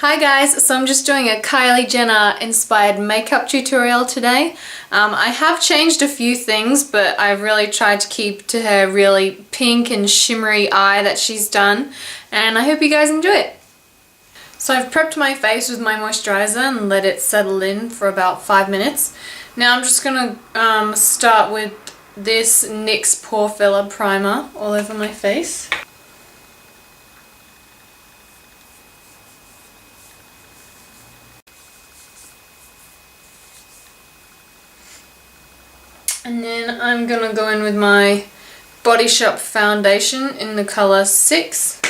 Hi guys, so I'm just doing a Kylie Jenner inspired makeup tutorial today. I have changed a few things, but I've really tried to keep to her really pink and shimmery eye that she's done, and I hope you guys enjoy it. So I've prepped my face with my moisturizer and let it settle in for about 5 minutes. Now I'm just going to start with this NYX Pore Filler primer all over my face. And then I'm going to go in with my Body Shop foundation in the colour 6.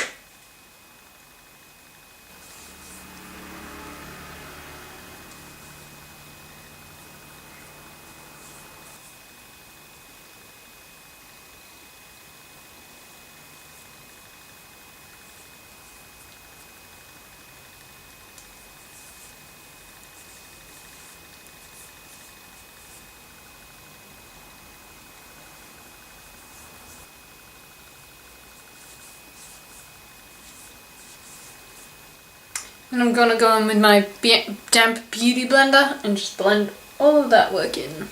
And I'm going to go in with my damp beauty blender and just blend all of that work in.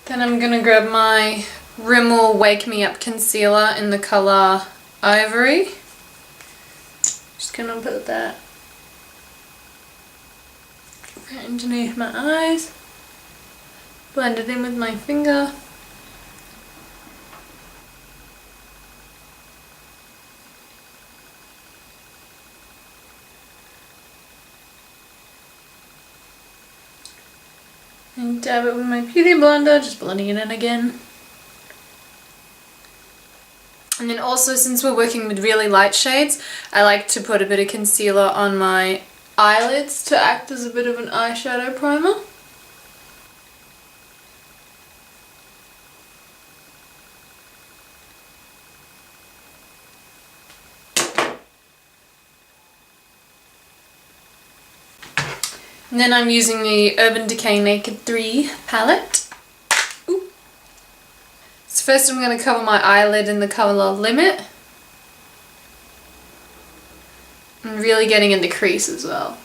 Then I'm going to grab my Rimmel Wake Me Up concealer in the colour Ivory. Just going to put that right underneath my eyes, blend it in with my finger. And dab it with my beauty blender, just blending it in again. And then also, since we're working with really light shades, I like to put a bit of concealer on my eyelids to act as a bit of an eyeshadow primer. And then I'm using the Urban Decay Naked 3 palette. Ooh. So first I'm going to cover my eyelid in the colour Limit. And really getting in the crease as well.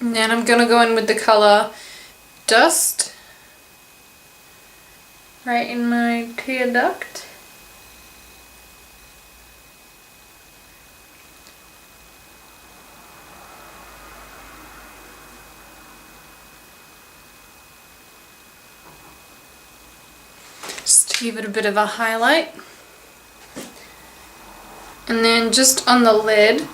And then I'm going to go in with the colour Dust right in my tear duct. Just to give it a bit of a highlight. And then just on the lid,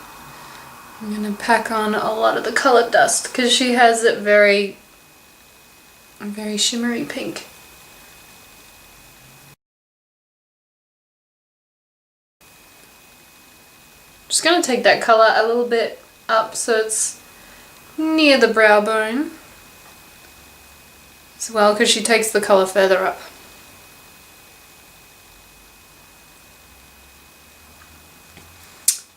I'm going to pack on a lot of the colour Dust because she has it very shimmery pink. Just going to take that colour a little bit up so it's near the brow bone as well, because she takes the colour further up.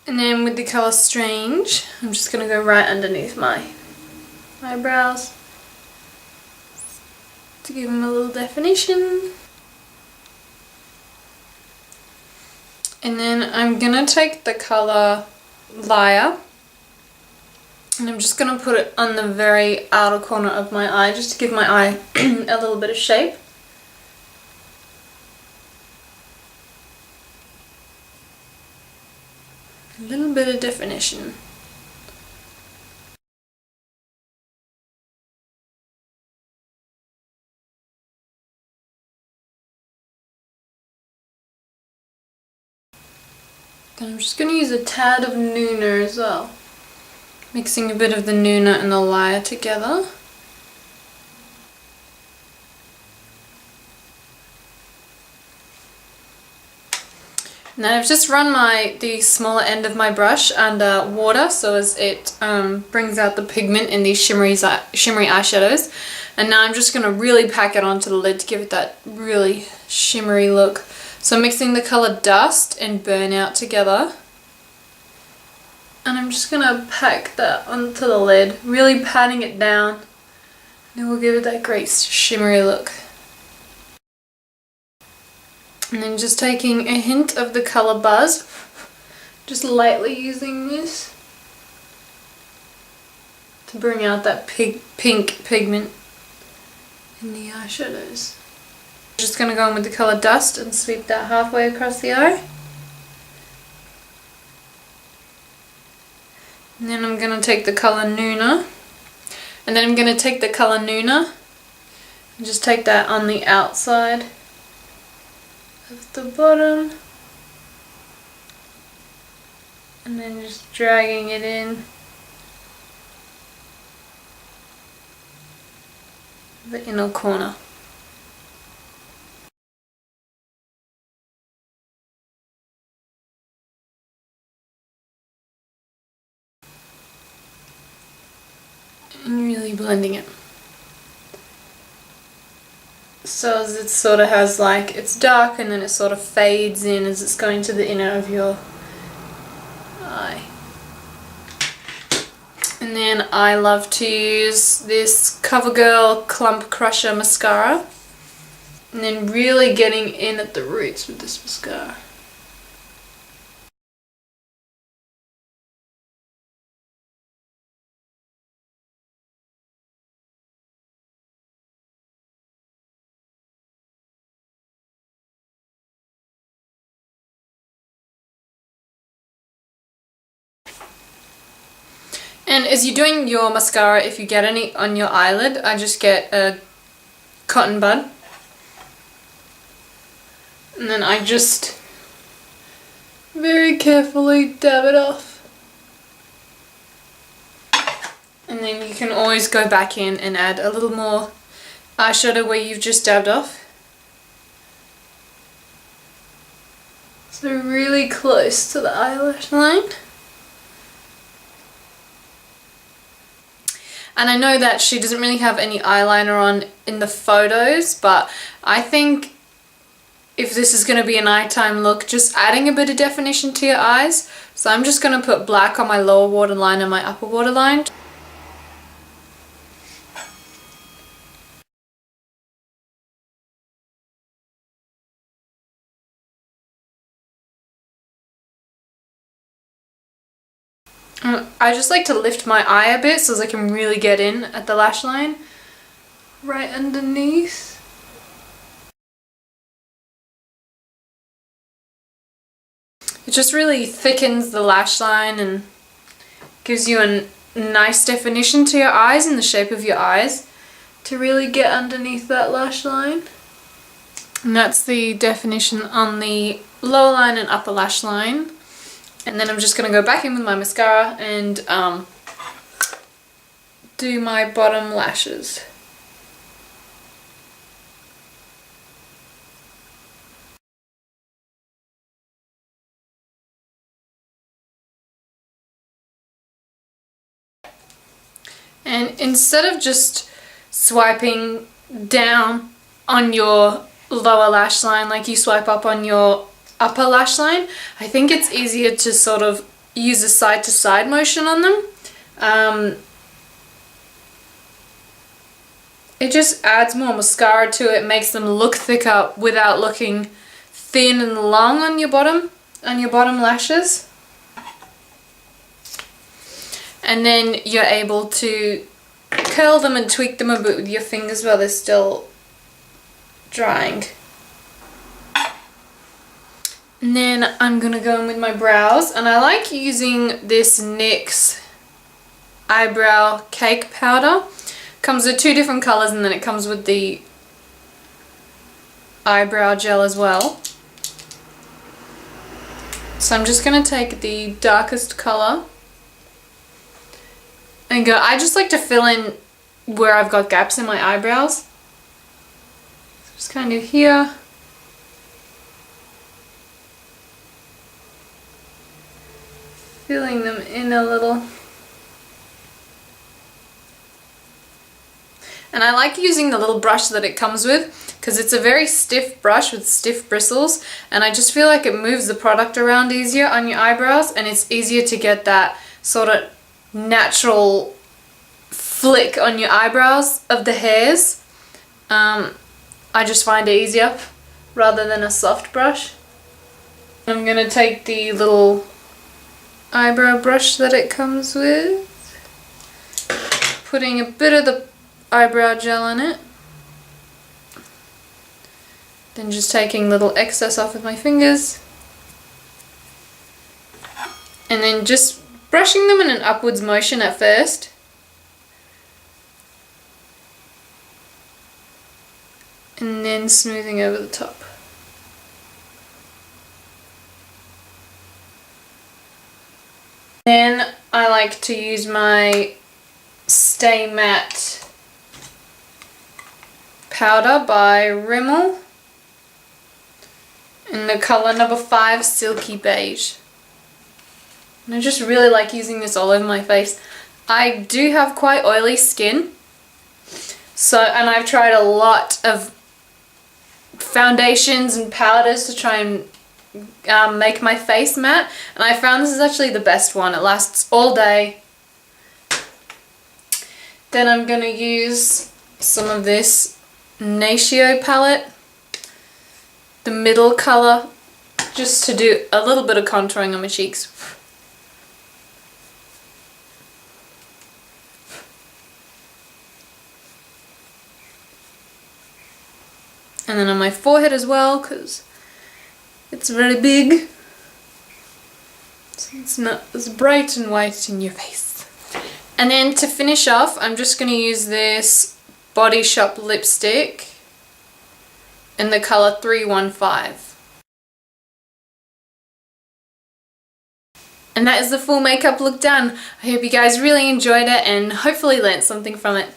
And then with the colour Strange, I'm just going to go right underneath my eyebrows to give them a little definition. And then I'm going to take the colour Liar and I'm just going to put it on the very outer corner of my eye just to give my eye a little bit of shape. A little bit of definition. Then I'm just going to use a tad of Nooner as well. Mixing a bit of the Nooner and the Liar together. And then I've just run the smaller end of my brush under water so as it brings out the pigment in these shimmery eyeshadows. And now I'm just going to really pack it onto the lid to give it that really shimmery look. So I'm mixing the colour Dust and Burnout together. And I'm just going to pack that onto the lid, really patting it down. And it will give it that great shimmery look. And then just taking a hint of the colour Buzz, just lightly using this to bring out that pink pigment in the eyeshadows. Just going to go in with the colour Dust and sweep that halfway across the eye. And then I'm going to take the colour Nuna. And then I'm going to take the colour Nuna and just take that on the outside of the bottom, and then just dragging it in the inner corner. And really blending it. So as it sort of has like, it's dark and then it sort of fades in as it's going to the inner of your eye. And then I love to use this Covergirl Clump Crusher mascara. And then really getting in at the roots with this mascara. And as you're doing your mascara, if you get any on your eyelid, I just get a cotton bud. And then I just very carefully dab it off. And then you can always go back in and add a little more eyeshadow where you've just dabbed off. So really close to the eyelash line. And I know that she doesn't really have any eyeliner on in the photos, but I think if this is going to be a nighttime look, just adding a bit of definition to your eyes. So I'm just going to put black on my lower waterline and my upper waterline. I just like to lift my eye a bit so as I can really get in at the lash line right underneath. It just really thickens the lash line and gives you a nice definition to your eyes and the shape of your eyes to really get underneath that lash line. And that's the definition on the lower line and upper lash line. And then I'm just going to go back in with my mascara and do my bottom lashes. And instead of just swiping down on your lower lash line like you swipe up on your upper lash line, I think it's easier to sort of use a side to side motion on them. It just adds more mascara to it, makes them look thicker without looking thin and long on your bottom lashes. And then you're able to curl them and tweak them a bit with your fingers while they're still drying. And then I'm going to go in with my brows, and I like using this NYX Eyebrow Cake Powder. Comes with two different colours, and then it comes with the eyebrow gel as well. So I'm just going to take the darkest colour and go, I just like to fill in where I've got gaps in my eyebrows. Just kind of here. filling them in a little. And I like using the little brush that it comes with because it's a very stiff brush with stiff bristles, and I just feel like it moves the product around easier on your eyebrows, and it's easier to get that sort of natural flick on your eyebrows of the hairs. I just find it easier rather than a soft brush. I'm going to take the little eyebrow brush that it comes with, putting a bit of the eyebrow gel on it, then just taking little excess off with my fingers, and then just brushing them in an upwards motion at first. And then smoothing over the top. Then I like to use my Stay Matte powder by Rimmel in the colour number 5, Silky Beige. And I just really like using this all over my face. I do have quite oily skin, and I've tried a lot of foundations and powders to try and make my face matte, and I found this is actually the best one. It lasts all day. Then I'm going to use some of this Natio palette, the middle colour, just to do a little bit of contouring on my cheeks. And then on my forehead as well, because it's very big, so it's not as bright and white in your face. And then to finish off, I'm just going to use this Body Shop lipstick in the colour 315. And that is the full makeup look done. I hope you guys really enjoyed it and hopefully learnt something from it.